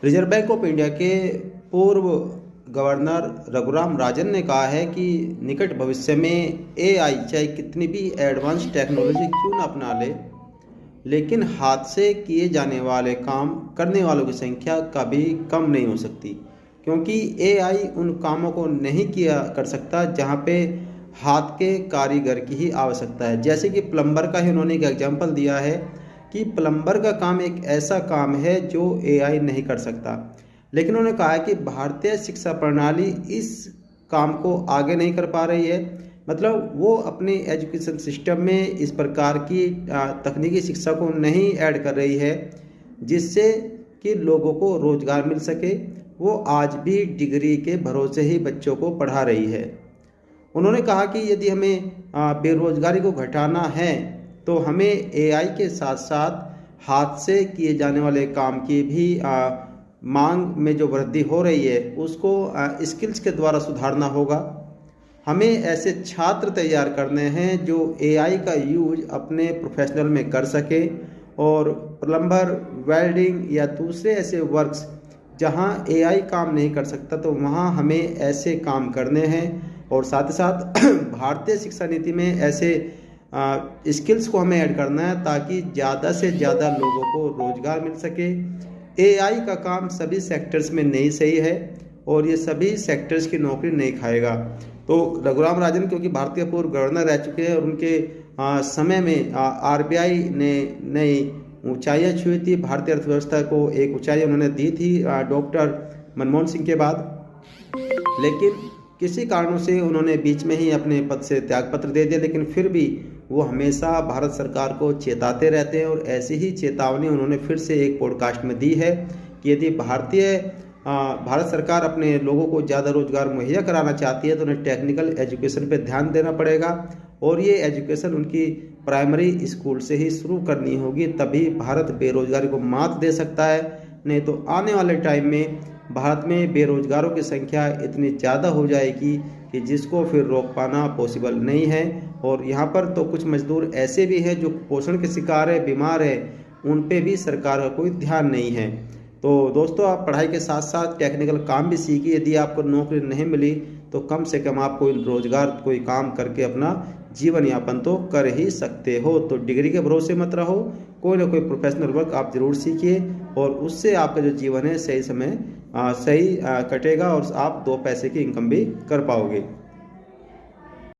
Reserve bank of India के पूर्व governor Raghuram Rajan ने कहा है कि निकट भविष्य में एआई चाहे कितनी भी एडवांस टेक्नोलॉजी क्यों न अपना ले, लेकिन हाथ से किए जाने वाले काम करने वालों की संख्या कभी कम नहीं हो सकती, क्योंकि एआई उन कामों को नहीं किया कर सकता जहां पे हाथ के कारीगर की ही आवश्यकता है। जैसे कि प्लम्बर का ही उन्होंने एक एग्जांपल दिया है कि प्लम्बर का काम एक ऐसा काम है जो एआई नहीं कर सकता। लेकिन उन्होंने कहा है कि भारतीय शिक्षा प्रणाली इस काम को आगे नहीं कर पा रही है, मतलब वो अपने एजुकेशन सिस्टम में इस प्रकार की तकनीकी शिक्षा को नहीं ऐड कर रही है जिससे कि लोगों को रोजगार मिल सके। वो आज भी डिग्री के भरोसे ही बच्चों को पढ़ा रही है। उन्होंने कहा कि यदि हमें बेरोजगारी को घटाना है तो हमें एआई के साथ साथ हाथ से किए जाने वाले काम की भी मांग में जो वृद्धि हो रही है उसको स्किल्स के द्वारा सुधारना होगा। हमें ऐसे छात्र तैयार करने हैं जो एआई का यूज अपने प्रोफेशनल में कर सके, और प्लम्बर, वेल्डिंग या दूसरे ऐसे वर्क्स जहां एआई काम नहीं कर सकता तो वहां हमें ऐसे काम करने हैं। और साथ ही साथ भारतीय शिक्षा नीति में ऐसे स्किल्स को हमें ऐड करना है ताकि ज़्यादा से ज़्यादा लोगों को रोजगार मिल सके। एआई का काम सभी सेक्टर्स में नहीं सही है और ये सभी सेक्टर्स की नौकरी नहीं खाएगा। तो रघुराम राजन क्योंकि भारतीय पूर्व गवर्नर रह चुके हैं और उनके समय में आरबीआई ने नई ऊंचाइयां छुई थी, भारतीय अर्थव्यवस्था को एक ऊंचाई उन्होंने दी थी डॉक्टर मनमोहन सिंह के बाद। लेकिन किसी कारणों से उन्होंने बीच में ही अपने पद से त्यागपत्र दे दिया, लेकिन फिर भी वो हमेशा भारत सरकार को चेताते रहते हैं। और ऐसी ही चेतावनी उन्होंने फिर से एक पॉडकास्ट में दी है कि यदि भारत सरकार अपने लोगों को ज़्यादा रोजगार मुहैया कराना चाहती है तो उन्हें टेक्निकल एजुकेशन पे ध्यान देना पड़ेगा, और ये एजुकेशन उनकी प्राइमरी स्कूल से ही शुरू करनी होगी, तभी भारत बेरोजगारी को मात दे सकता है। नहीं तो आने वाले टाइम में भारत में बेरोजगारों की संख्या इतनी ज़्यादा हो जाएगी कि जिसको फिर रोक पाना पॉसिबल नहीं है। और यहाँ पर तो कुछ मजदूर ऐसे भी हैं जो कुपोषण के शिकार है, बीमार है, उन पे भी सरकार का कोई ध्यान नहीं है। तो दोस्तों, आप पढ़ाई के साथ साथ टेक्निकल काम भी सीखिए। यदि आपको नौकरी नहीं मिली तो कम से कम आप कोई रोजगार, कोई काम करके अपना जीवन यापन तो कर ही सकते हो। तो डिग्री के भरोसे मत रहो, कोई ना कोई प्रोफेशनल वर्क आप जरूर सीखिए और उससे आपका जो जीवन है सही समय सही कटेगा और आप 2 पैसे की इनकम भी कर पाओगे।